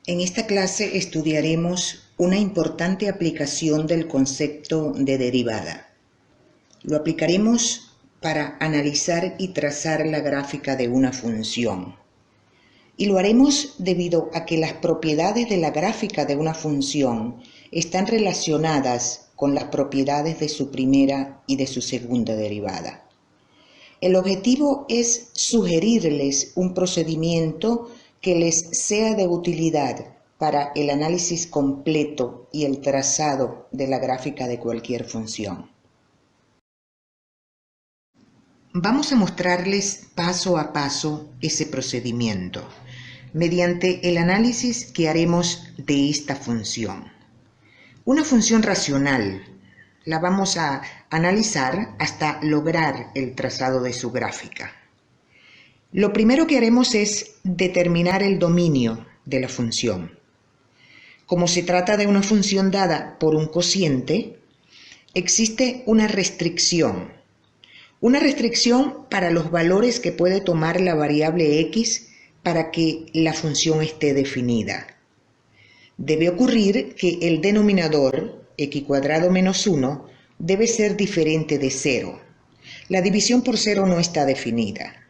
En esta clase estudiaremos una importante aplicación del concepto de derivada. Lo aplicaremos para analizar y trazar la gráfica de una función. Y lo haremos debido a que las propiedades de la gráfica de una función están relacionadas con las propiedades de su primera y de su segunda derivada. El objetivo es sugerirles un procedimiento que les sea de utilidad para el análisis completo y el trazado de la gráfica de cualquier función. Vamos a mostrarles paso a paso ese procedimiento mediante el análisis que haremos de esta función. Una función racional la vamos a analizar hasta lograr el trazado de su gráfica. Lo primero que haremos es determinar el dominio de la función. Como se trata de una función dada por un cociente, existe una restricción para los valores que puede tomar la variable x para que la función esté definida. Debe ocurrir que el denominador, x² menos 1, debe ser diferente de 0. La división por 0 no está definida.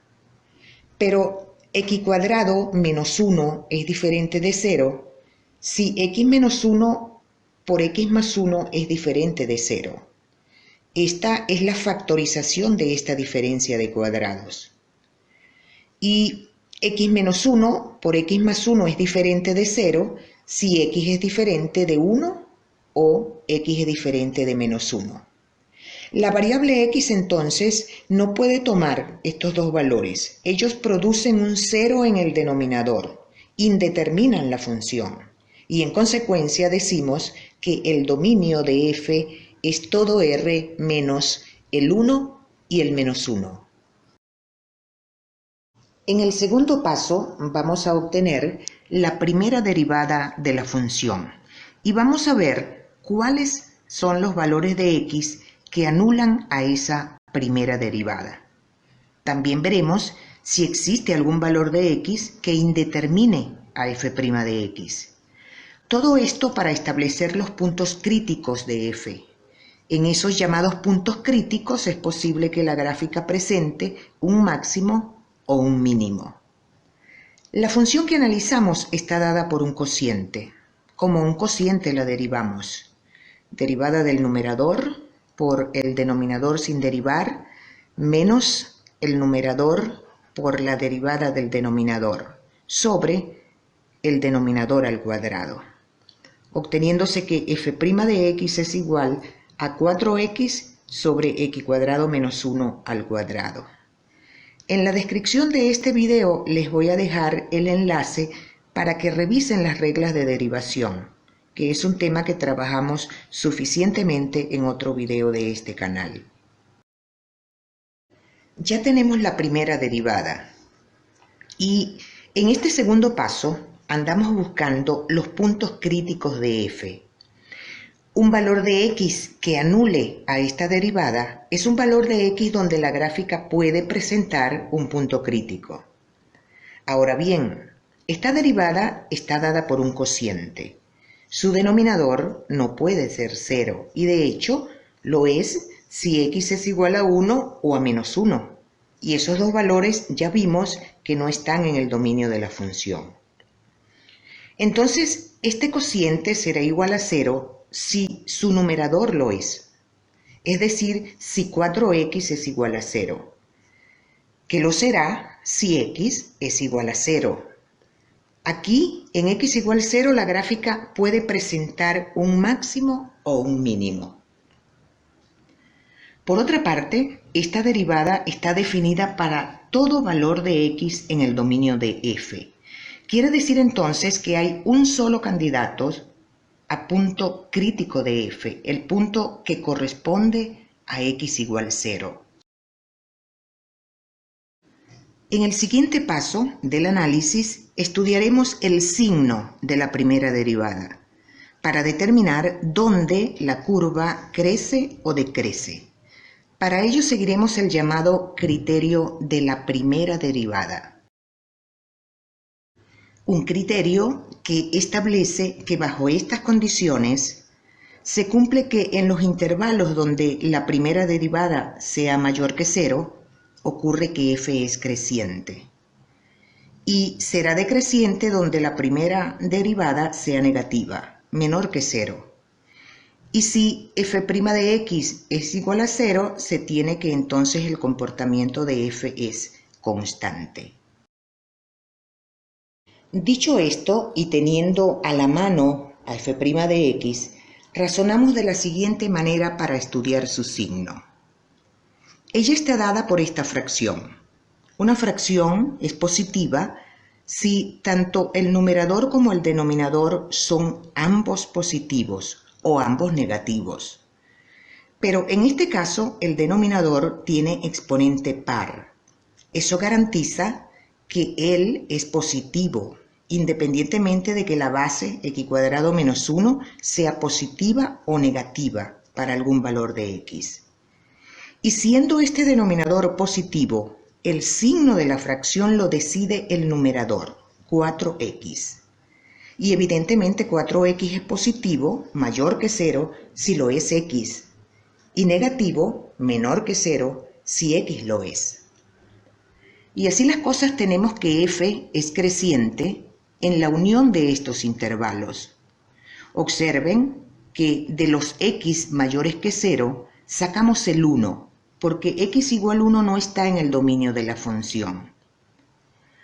Pero x² menos 1 es diferente de 0 si x menos 1 por x más 1 es diferente de 0. Esta es la factorización de esta diferencia de cuadrados. Y x menos 1 por x más 1 es diferente de 0 si x es diferente de 1 o x es diferente de menos 1. La variable x entonces no puede tomar estos dos valores. Ellos producen un 0 en el denominador, indeterminan la función y en consecuencia decimos que el dominio de f es todo R menos el 1 y el menos 1. En el segundo paso vamos a obtener la primera derivada de la función y vamos a ver cuáles son los valores de x que anulan a esa primera derivada. También veremos si existe algún valor de x que indetermine a f' de x. Todo esto para establecer los puntos críticos de f. En esos llamados puntos críticos es posible que la gráfica presente un máximo o un mínimo. La función que analizamos está dada por un cociente. Como un cociente la derivamos. Derivada del numerador por el denominador sin derivar, menos el numerador por la derivada del denominador, sobre el denominador al cuadrado, obteniéndose que f' de x es igual a 4x sobre x² menos 1 al cuadrado. En la descripción de este video les voy a dejar el enlace para que revisen las reglas de derivación, que es un tema que trabajamos suficientemente en otro video de este canal. Ya tenemos la primera derivada y en este segundo paso andamos buscando los puntos críticos de f. Un valor de x que anule a esta derivada es un valor de x donde la gráfica puede presentar un punto crítico. Ahora bien, esta derivada está dada por un cociente. Su denominador no puede ser 0 y de hecho lo es si x es igual a 1 o a menos 1. Y esos dos valores ya vimos que no están en el dominio de la función. Entonces, este cociente será igual a 0 si su numerador lo es decir, si 4x es igual a 0, que lo será si x es igual a 0. Aquí, en x igual 0, la gráfica puede presentar un máximo o un mínimo. Por otra parte, esta derivada está definida para todo valor de x en el dominio de f. Quiere decir entonces que hay un solo candidato a punto crítico de f, el punto que corresponde a x igual 0. En el siguiente paso del análisis estudiaremos el signo de la primera derivada para determinar dónde la curva crece o decrece. Para ello seguiremos el llamado criterio de la primera derivada. Un criterio que establece que bajo estas condiciones se cumple que en los intervalos donde la primera derivada sea mayor que 0, ocurre que f es creciente. Y será decreciente donde la primera derivada sea negativa, menor que 0. Y si f' de x es igual a 0, se tiene que entonces el comportamiento de f es constante. Dicho esto, y teniendo a la mano a f' de x, razonamos de la siguiente manera para estudiar su signo. Ella está dada por esta fracción. Una fracción es positiva si tanto el numerador como el denominador son ambos positivos o ambos negativos. Pero en este caso el denominador tiene exponente par. Eso garantiza que él es positivo, independientemente de que la base x² menos 1 sea positiva o negativa para algún valor de x. Y siendo este denominador positivo, el signo de la fracción lo decide el numerador, 4x. Y evidentemente 4x es positivo, mayor que 0, si lo es x, y negativo, menor que 0, si x lo es. Y así las cosas, tenemos que f es creciente en la unión de estos intervalos. Observen que de los x mayores que 0, sacamos el 1, porque x igual 1 no está en el dominio de la función.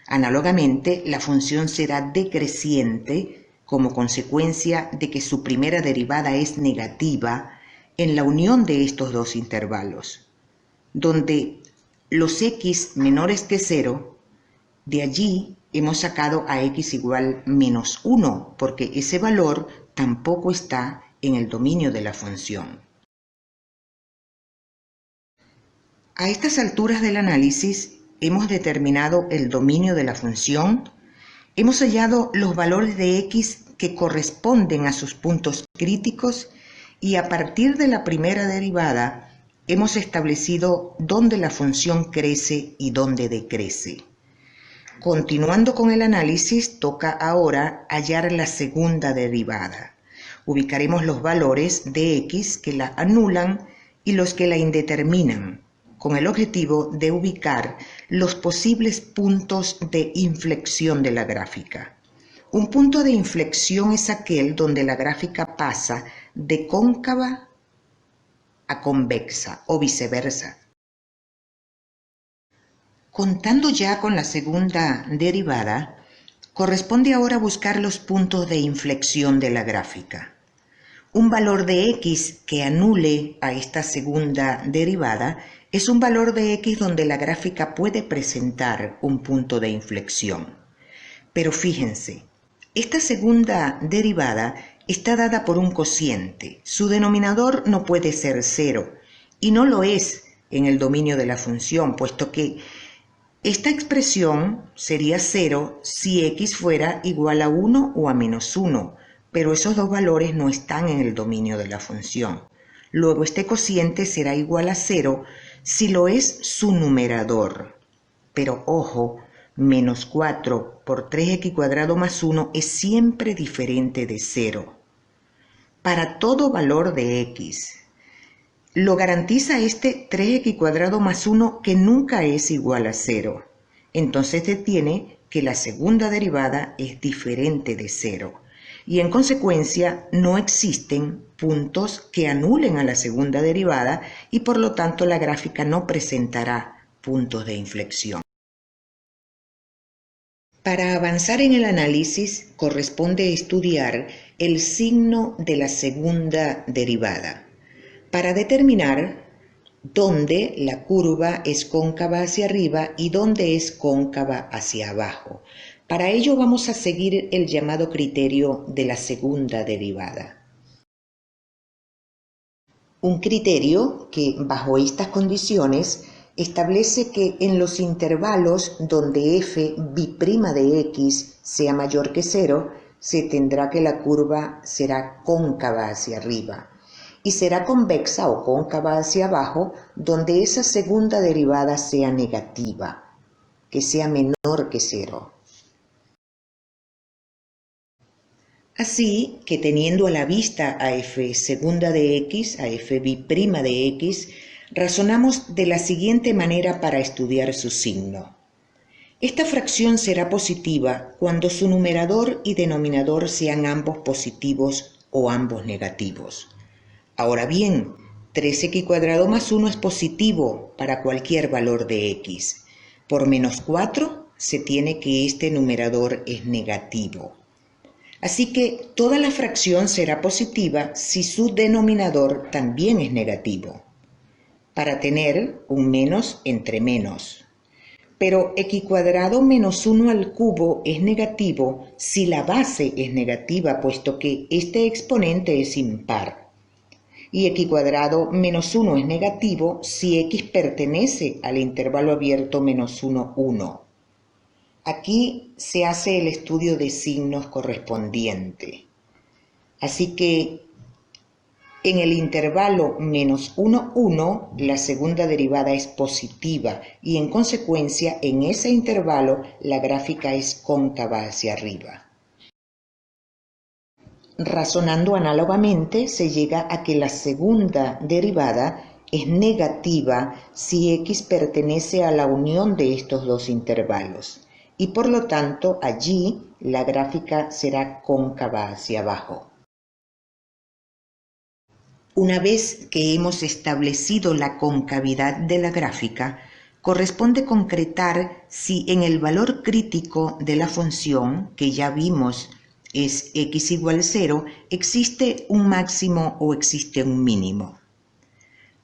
Análogamente, la función será decreciente como consecuencia de que su primera derivada es negativa en la unión de estos dos intervalos, donde los x menores que 0, de allí hemos sacado a x igual menos 1, porque ese valor tampoco está en el dominio de la función. A estas alturas del análisis hemos determinado el dominio de la función, hemos hallado los valores de x que corresponden a sus puntos críticos y a partir de la primera derivada hemos establecido dónde la función crece y dónde decrece. Continuando con el análisis, toca ahora hallar la segunda derivada. Ubicaremos los valores de x que la anulan y los que la indeterminan, con el objetivo de ubicar los posibles puntos de inflexión de la gráfica. Un punto de inflexión es aquel donde la gráfica pasa de cóncava a convexa o viceversa. Contando ya con la segunda derivada, corresponde ahora buscar los puntos de inflexión de la gráfica. Un valor de x que anule a esta segunda derivada es un valor de x donde la gráfica puede presentar un punto de inflexión. Pero fíjense, esta segunda derivada está dada por un cociente. Su denominador no puede ser 0 y no lo es en el dominio de la función, puesto que esta expresión sería 0 si x fuera igual a 1 o a menos 1, pero esos dos valores no están en el dominio de la función. Luego este cociente será igual a 0 si lo es su numerador. Pero ojo, menos 4 por 3x² más 1 es siempre diferente de 0. Para todo valor de x, lo garantiza este 3x² más 1 que nunca es igual a 0. Entonces se tiene que la segunda derivada es diferente de 0. Y en consecuencia no existen puntos que anulen a la segunda derivada y por lo tanto la gráfica no presentará puntos de inflexión. Para avanzar en el análisis corresponde estudiar el signo de la segunda derivada, para determinar dónde la curva es cóncava hacia arriba y dónde es cóncava hacia abajo. Para ello vamos a seguir el llamado criterio de la segunda derivada. Un criterio que, bajo estas condiciones, establece que en los intervalos donde f' de x sea mayor que 0, se tendrá que la curva será cóncava hacia arriba y será convexa o cóncava hacia abajo donde esa segunda derivada sea negativa, que sea menor que 0. Así que teniendo a la vista a f segunda de x, a f b' de x, razonamos de la siguiente manera para estudiar su signo. Esta fracción será positiva cuando su numerador y denominador sean ambos positivos o ambos negativos. Ahora bien, 3x² más 1 es positivo para cualquier valor de x. Por menos 4 se tiene que este numerador es negativo. Así que toda la fracción será positiva si su denominador también es negativo, para tener un menos entre menos. Pero x² menos 1 al cubo es negativo si la base es negativa, puesto que este exponente es impar. Y x² menos 1 es negativo si x pertenece al intervalo abierto menos 1, 1. Aquí se hace el estudio de signos correspondiente. Así que en el intervalo menos 1, 1, la segunda derivada es positiva y en consecuencia en ese intervalo la gráfica es cóncava hacia arriba. Razonando análogamente se llega a que la segunda derivada es negativa si x pertenece a la unión de estos dos intervalos y por lo tanto allí la gráfica será cóncava hacia abajo. Una vez que hemos establecido la concavidad de la gráfica, corresponde concretar si en el valor crítico de la función, que ya vimos es x igual 0, existe un máximo o existe un mínimo.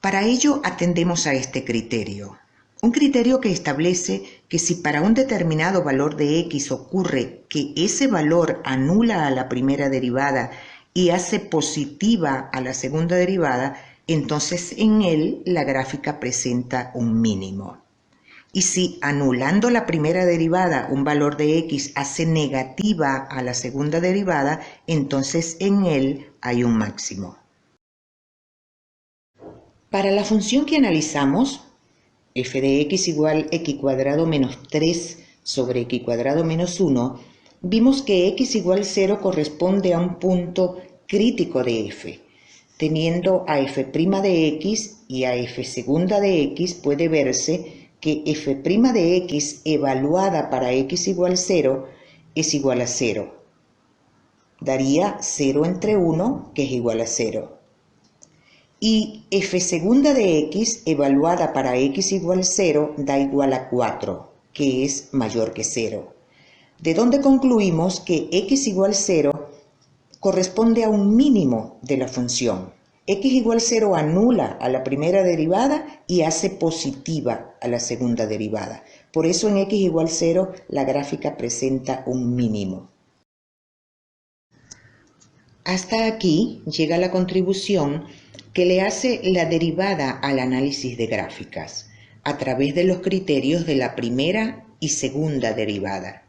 Para ello atendemos a este criterio. Un criterio que establece que si para un determinado valor de x ocurre que ese valor anula a la primera derivada y hace positiva a la segunda derivada, entonces en él la gráfica presenta un mínimo. Y si anulando la primera derivada un valor de x hace negativa a la segunda derivada, entonces en él hay un máximo. Para la función que analizamos, f de x igual x² menos 3 sobre x² menos 1, vimos que x igual 0 corresponde a un punto crítico de f. Teniendo a f' de x y a f segunda de x, puede verse que f' de x evaluada para x igual 0 es igual a 0. Daría 0 entre 1, que es igual a 0. Y f segunda de x evaluada para x igual 0 da igual a 4, que es mayor que 0. De donde concluimos que x igual 0 corresponde a un mínimo de la función. X igual 0 anula a la primera derivada y hace positiva a la segunda derivada. Por eso en x igual 0 la gráfica presenta un mínimo. Hasta aquí llega la contribución que le hace la derivada al análisis de gráficas a través de los criterios de la primera y segunda derivada.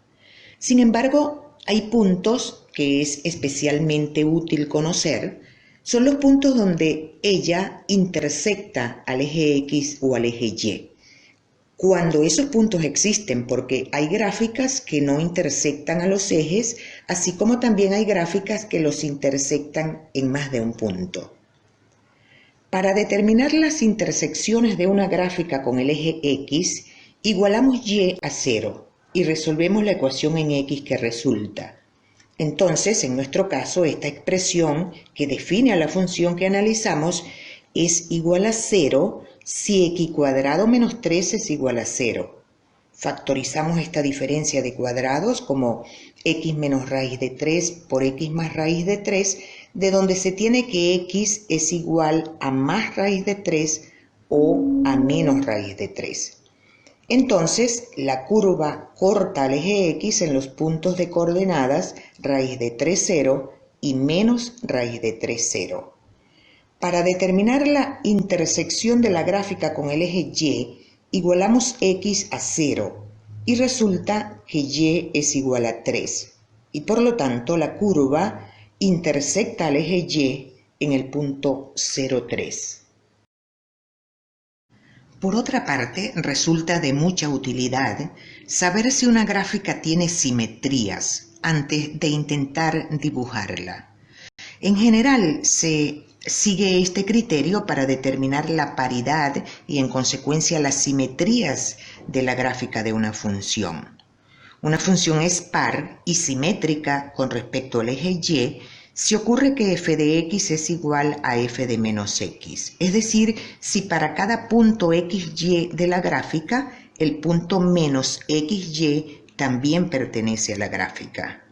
Sin embargo, hay puntos que es especialmente útil conocer, son los puntos donde ella intersecta al eje X o al eje Y. Cuando esos puntos existen, porque hay gráficas que no intersectan a los ejes, así como también hay gráficas que los intersectan en más de un punto. Para determinar las intersecciones de una gráfica con el eje X, igualamos Y a 0 y resolvemos la ecuación en X que resulta. Entonces, en nuestro caso, esta expresión que define a la función que analizamos es igual a 0 si x² menos 3 es igual a 0. Factorizamos esta diferencia de cuadrados como x menos raíz de 3 por x más raíz de 3, de donde se tiene que x es igual a más raíz de 3 o a menos raíz de 3. Entonces, la curva corta al eje X en los puntos de coordenadas raíz de 3, 0 y menos raíz de 3, 0. Para determinar la intersección de la gráfica con el eje Y, igualamos X a 0 y resulta que Y es igual a 3. Y por lo tanto, la curva intersecta al eje Y en el punto 0,3. Por otra parte, resulta de mucha utilidad saber si una gráfica tiene simetrías, antes de intentar dibujarla. En general se sigue este criterio para determinar la paridad y en consecuencia las simetrías de la gráfica de una función. Una función es par y simétrica con respecto al eje y si ocurre que f de x es igual a f de menos x. Es decir, si para cada punto xy de la gráfica, el punto menos xy también pertenece a la gráfica.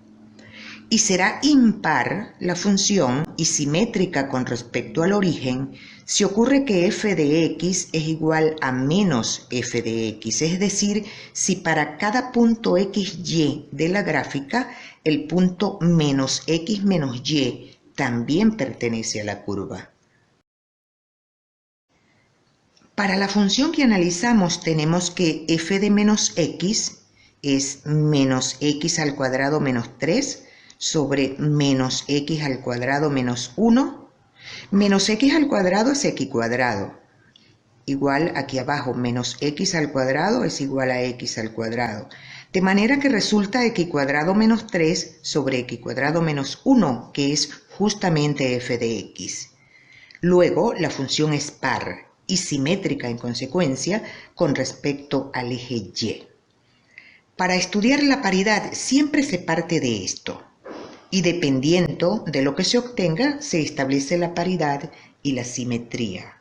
Y será impar la función y simétrica con respecto al origen si ocurre que f de x es igual a menos f de x, es decir, si para cada punto xy de la gráfica el punto menos x menos y también pertenece a la curva. Para la función que analizamos tenemos que f de menos x es menos x al cuadrado menos 3 sobre menos x al cuadrado menos 1. Menos x al cuadrado es x cuadrado. Igual aquí abajo, menos x al cuadrado es igual a x al cuadrado. De manera que resulta x cuadrado menos 3 sobre x cuadrado menos 1, que es justamente f de x. Luego, la función es par y simétrica en consecuencia con respecto al eje y. Para estudiar la paridad siempre se parte de esto. Y dependiendo de lo que se obtenga, se establece la paridad y la simetría.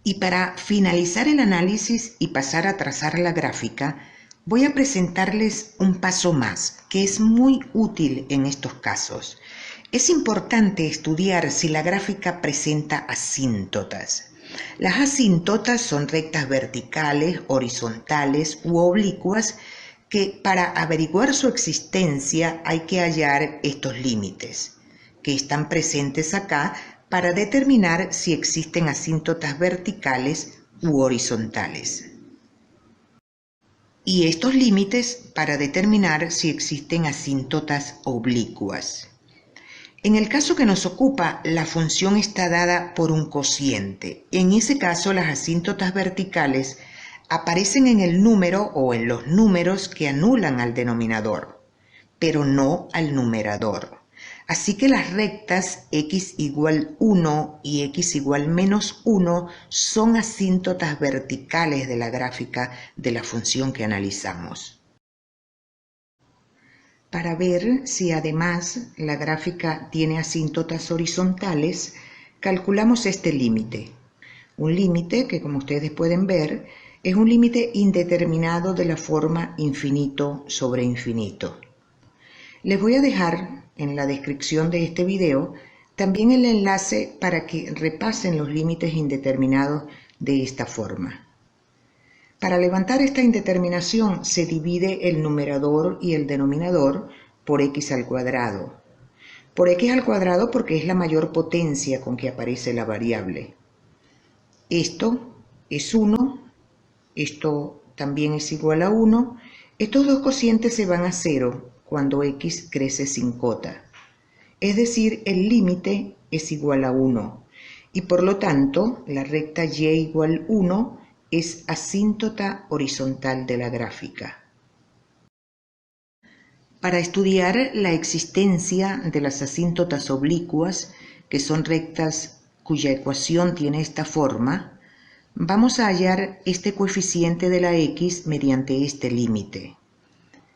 Y para finalizar el análisis y pasar a trazar la gráfica, voy a presentarles un paso más, que es muy útil en estos casos. Es importante estudiar si la gráfica presenta asíntotas. Las asíntotas son rectas verticales, horizontales u oblicuas que para averiguar su existencia hay que hallar estos límites, que están presentes acá para determinar si existen asíntotas verticales u horizontales. Y estos límites para determinar si existen asíntotas oblicuas. En el caso que nos ocupa, la función está dada por un cociente. En ese caso, las asíntotas verticales aparecen en el número o en los números que anulan al denominador, pero no al numerador. Así que las rectas x igual 1 y x igual menos 1 son asíntotas verticales de la gráfica de la función que analizamos. Para ver si además la gráfica tiene asíntotas horizontales, calculamos este límite. Un límite que, como ustedes pueden ver, es un límite indeterminado de la forma infinito sobre infinito. Les voy a dejar en la descripción de este video también el enlace para que repasen los límites indeterminados de esta forma. Para levantar esta indeterminación se divide el numerador y el denominador por x al cuadrado. Por x al cuadrado porque es la mayor potencia con que aparece la variable. Esto es 1, esto también es igual a 1. Estos dos cocientes se van a 0 cuando x crece sin cota. Es decir, el límite es igual a 1. Y por lo tanto, la recta y igual 1 es asíntota horizontal de la gráfica. Para estudiar la existencia de las asíntotas oblicuas, que son rectas cuya ecuación tiene esta forma, vamos a hallar este coeficiente de la x mediante este límite.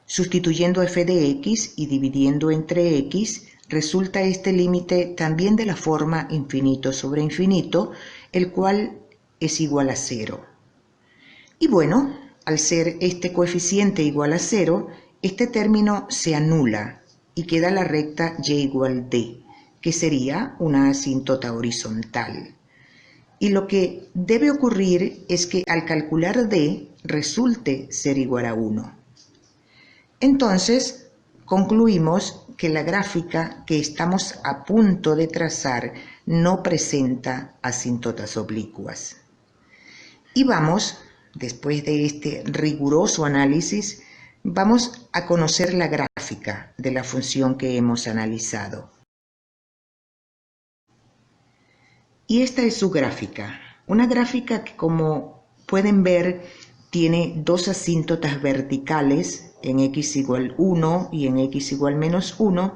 Sustituyendo f de x y dividiendo entre x, resulta este límite también de la forma infinito sobre infinito, el cual es igual a 0. Y bueno, al ser este coeficiente igual a 0, este término se anula y queda la recta y igual d, que sería una asíntota horizontal. Y lo que debe ocurrir es que al calcular d resulte ser igual a 1. Entonces, concluimos que la gráfica que estamos a punto de trazar no presenta asíntotas oblicuas. Y vamos, después de este riguroso análisis, vamos a conocer la gráfica de la función que hemos analizado. Y esta es su gráfica, una gráfica que, como pueden ver, tiene dos asíntotas verticales en x igual 1 y en x igual menos 1,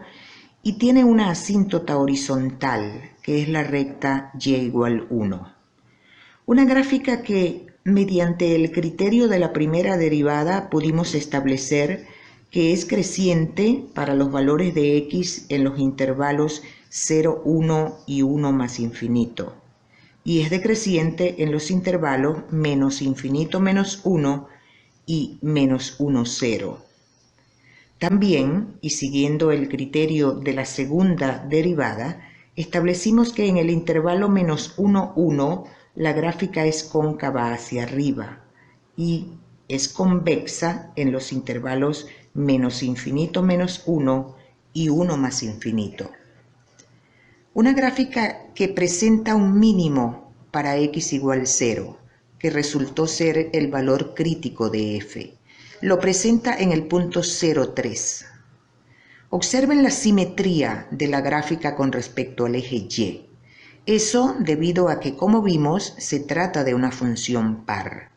y tiene una asíntota horizontal, que es la recta y igual 1. Una gráfica que, mediante el criterio de la primera derivada, pudimos establecer que es creciente para los valores de x en los intervalos 0, 1 y 1 más infinito, y es decreciente en los intervalos menos infinito menos 1 y menos 1, 0. También, y siguiendo el criterio de la segunda derivada, establecimos que en el intervalo menos 1, 1, la gráfica es cóncava hacia arriba y es convexa en los intervalos menos infinito menos 1 y 1 más infinito. Una gráfica que presenta un mínimo para x igual 0, que resultó ser el valor crítico de f, lo presenta en el punto 0,3. Observen la simetría de la gráfica con respecto al eje y. Eso debido a que, como vimos, se trata de una función par.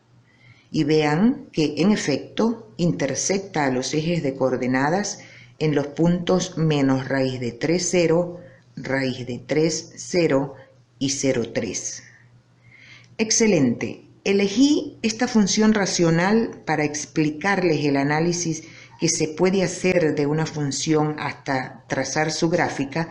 Y vean que, en efecto, intersecta a los ejes de coordenadas en los puntos menos raíz de 3, 0, raíz de 3, 0 y 0,3. Excelente. Elegí esta función racional para explicarles el análisis que se puede hacer de una función hasta trazar su gráfica,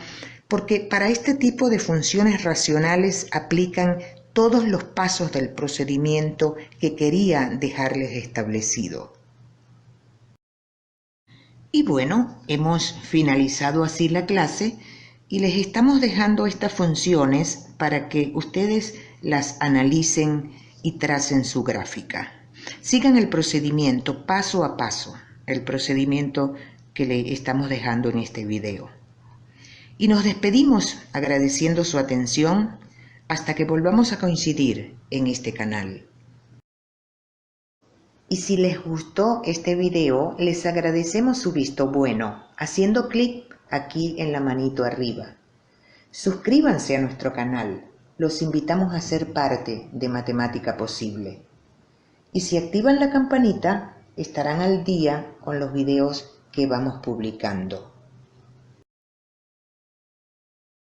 porque para este tipo de funciones racionales aplican todos los pasos del procedimiento que quería dejarles establecido. Y bueno, hemos finalizado así la clase y les estamos dejando estas funciones para que ustedes las analicen y tracen su gráfica. Sigan el procedimiento paso a paso, el procedimiento que le estamos dejando en este video. Y nos despedimos agradeciendo su atención hasta que volvamos a coincidir en este canal. Y si les gustó este video, les agradecemos su visto bueno, haciendo clic aquí en la manito arriba. Suscríbanse a nuestro canal. Los invitamos a ser parte de Matemática Posible. Y si activan la campanita, estarán al día con los videos que vamos publicando.